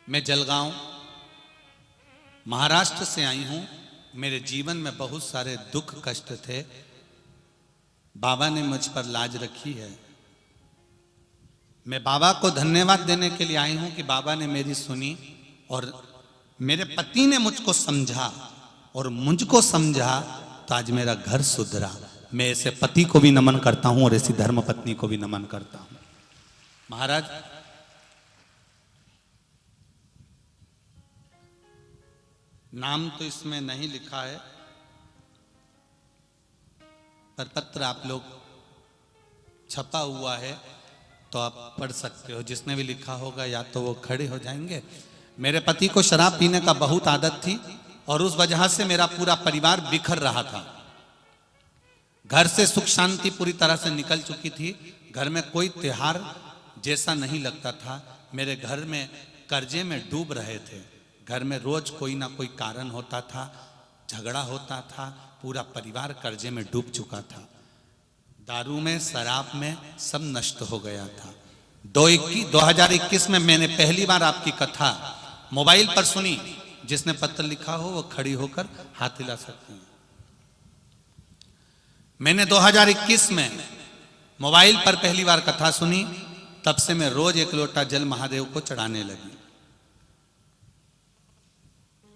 मैं जलगांव महाराष्ट्र से आई हूं। मेरे जीवन में बहुत सारे दुख कष्ट थे। बाबा ने मुझ पर लाज रखी है। मैं बाबा को धन्यवाद देने के लिए आई हूं कि बाबा ने मेरी सुनी और मेरे पति ने मुझको समझा और मुझको समझा तो आज मेरा घर सुधरा। मैं ऐसे पति को भी नमन करता हूं और ऐसी धर्म पत्नी को भी नमन करता हूं। महाराज, नाम तो इसमें नहीं लिखा है पर पत्र आप लोग छपा हुआ है तो आप पढ़ सकते हो। जिसने भी लिखा होगा या तो वो खड़े हो जाएंगे। मेरे पति को शराब पीने का बहुत आदत थी और उस वजह से मेरा पूरा परिवार बिखर रहा था। घर से सुख शांति पूरी तरह से निकल चुकी थी। घर में कोई त्योहार जैसा नहीं लगता था। मेरे घर में कर्जे में डूब रहे थे। घर में रोज कोई ना कोई कारण होता था, झगड़ा होता था। पूरा परिवार कर्जे में डूब चुका था। दारू में, शराब में सब नष्ट हो गया था। 2021 में मैंने पहली बार आपकी कथा मोबाइल पर सुनी। जिसने पत्र लिखा हो वो खड़ी होकर हाथ हिला सकती है। मैंने 2021 में मोबाइल पर पहली बार कथा सुनी। तब से मैं रोज एक लोटा जल महादेव को चढ़ाने लगी।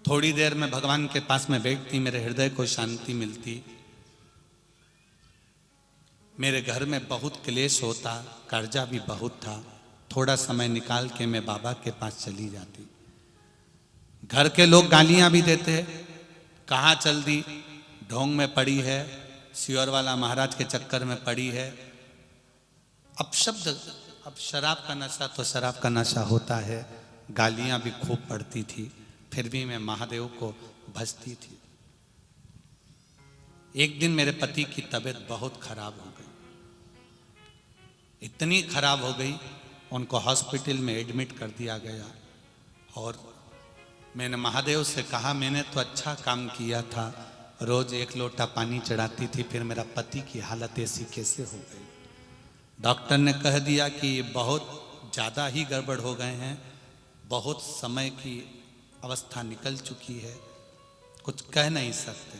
थोड़ी देर में भगवान के पास में बैठती, मेरे हृदय को शांति मिलती। मेरे घर में बहुत क्लेश होता, कर्जा भी बहुत था। थोड़ा समय निकाल के मैं बाबा के पास चली जाती। घर के लोग गालियां भी देते, कहाँ चल दी, ढोंग में पड़ी है, सियोर वाला महाराज के चक्कर में पड़ी है। अब शराब का नशा तो शराब का नशा होता है। गालियां भी खूब पड़ती थी, फिर भी मैं महादेव को भजती थी। एक दिन मेरे पति की तबीयत बहुत खराब हो गई। इतनी खराब हो गई उनको हॉस्पिटल में एडमिट कर दिया गया। और मैंने महादेव से कहा, मैंने तो अच्छा काम किया था, रोज एक लोटा पानी चढ़ाती थी, फिर मेरा पति की हालत ऐसी कैसे हो गई। डॉक्टर ने कह दिया कि ये बहुत ज़्यादा ही गड़बड़ हो गए हैं, बहुत समय की अवस्था निकल चुकी है, कुछ कह नहीं सकते।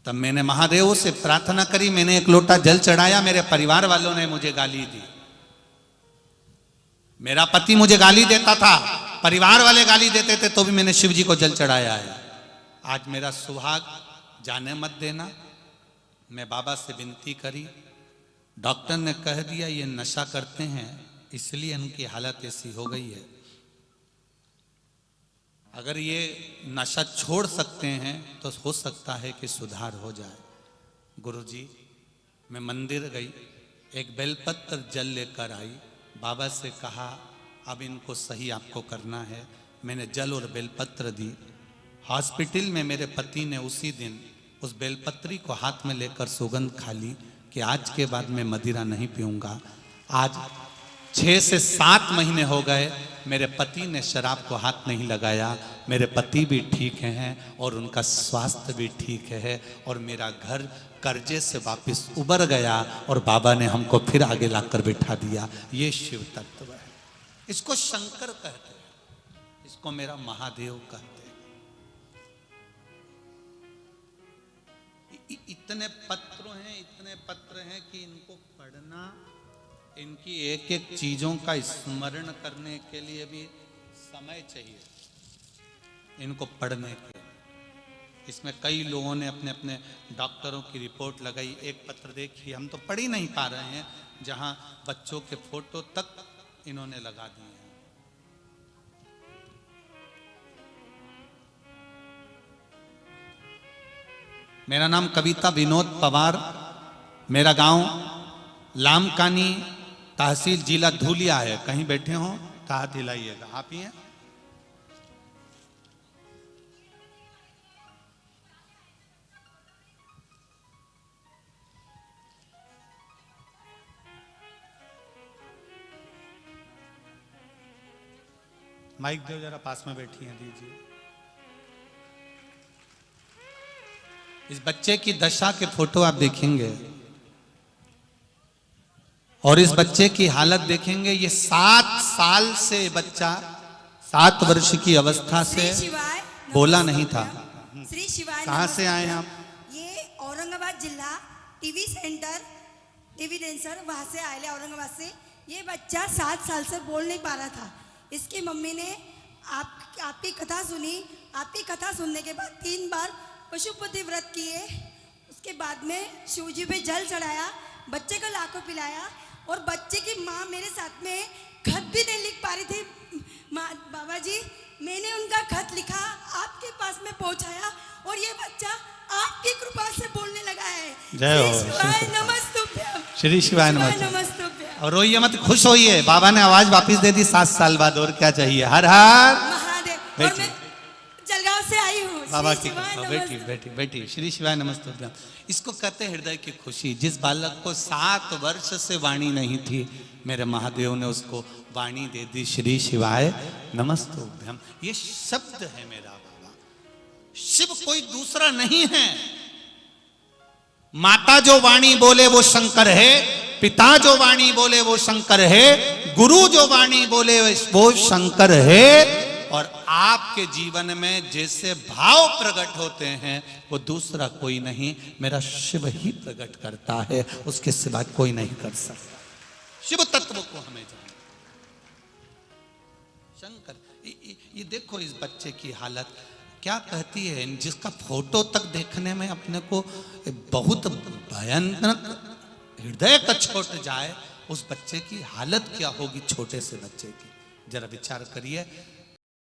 तब मैंने महादेव से प्रार्थना करी। मैंने एक लोटा जल चढ़ाया। मेरे परिवार वालों ने मुझे गाली दी। मेरा पति मुझे गाली देता था, परिवार वाले गाली देते थे, तो भी मैंने शिव जी को जल चढ़ाया है। आज मेरा सुहाग जाने मत देना। मैं बाबा से विनती करी। डॉक्टर ने कह दिया ये नशा करते हैं, इसलिए इनकी हालत ऐसी हो गई है। अगर ये नशा छोड़ सकते हैं तो हो सकता है कि सुधार हो जाए। गुरुजी, मैं मंदिर गई, एक बेलपत्र जल लेकर आई। बाबा से कहा अब इनको सही आपको करना है। मैंने जल और बेलपत्र दी। हॉस्पिटल में मेरे पति ने उसी दिन उस बेलपत्री को हाथ में लेकर सौगंध खा ली कि आज के बाद मैं मदिरा नहीं पीऊंगा। आज 6 से 7 महीने हो गए, मेरे पति ने शराब को हाथ नहीं लगाया। मेरे पति भी ठीक हैं और उनका स्वास्थ्य भी ठीक है और मेरा घर कर्जे से वापस उबर गया और बाबा ने हमको फिर आगे लाकर बिठा दिया। ये शिव तत्व है। इसको शंकर कहते हैं, इसको मेरा महादेव कहते हैं। इतने पत्र हैं कि इनको पढ़ना, इनकी एक एक चीजों का स्मरण करने के लिए भी समय चाहिए इनको पढ़ने के। इसमें कई लोगों ने अपने अपने डॉक्टरों की रिपोर्ट लगाई। एक पत्र देखिए, हम तो पढ़ ही नहीं पा रहे हैं, जहां बच्चों के फोटो तक इन्होंने लगा दिए हैं। मेरा नाम कविता विनोद पवार, मेरा गांव लामकानी, तहसील जिला धूलिया है। कहीं बैठे हो तो हाथ हिलाइएगा। आप ही हैं? माइक दो जरा, पास में बैठी हैं, दीजिए। इस बच्चे की दशा के फोटो आप देखेंगे और इस बच्चे की हालत देखेंगे। ये 7 साल से बच्चा 7 वर्ष की अवस्था से श्री शिवाय बोला नहीं था। श्री शिवाय कहाँ से आए हैं आप? ये औरंगाबाद जिला टीवी सेंटर टीवी डेंसर वहाँ से आए औरंगाबाद से। ये बच्चा 7 साल से बोल नहीं पा रहा था। इसकी मम्मी ने आपकी कथा सुनी। आपकी कथा सुनने के बाद 3 बार पशुपति व्रत किए। उसके बाद में शिवजी पे जल चढ़ाया, बच्चे को लाखों पिलाया और बच्चे की माँ मेरे साथ में खत भी नहीं लिख पा रही थी। बाबा जी मैंने उनका खत लिखा, आपके पास में पहुंचाया और ये बच्चा आपकी कृपा से बोलने लगा है। जय हो। श्री शिवाय नमस्तुभ्यम। श्री शिवाय नमस्तुभ्यम। और रोइए मत, खुश होइए, बाबा ने आवाज वापस दे दी 7 साल बाद, और क्या चाहिए। हर हर महादेव। और मैं जलगांव से आई हूँ। बाबा की कृपा। बेटी बेटी बेटी श्री शिवाय नमस्तुभ्यम। इसको कहते हैं हृदय की खुशी। जिस बालक को 7 वर्ष से वाणी नहीं थी, मेरे महादेव ने उसको वाणी दे दी। श्री शिवाय नमस्तुभ्यम। ये शब्द है मेरा बाबा। शिव कोई दूसरा नहीं है। माता जो वाणी बोले वो शंकर है, पिता जो वाणी बोले वो शंकर है, गुरु जो वाणी बोले वो शंकर है। और आपके जीवन में जैसे भाव प्रकट होते हैं वो दूसरा कोई नहीं, मेरा शिव ही प्रकट करता है, उसके सिवा कोई नहीं कर सकता। शिव तत्व को हमें जाना। शंकर ये देखो इस बच्चे की हालत क्या कहती है। जिसका फोटो तक देखने में अपने को बहुत भयानक हृदय का छोट जाए, उस बच्चे की हालत क्या होगी, छोटे से बच्चे की। जरा विचार करिए।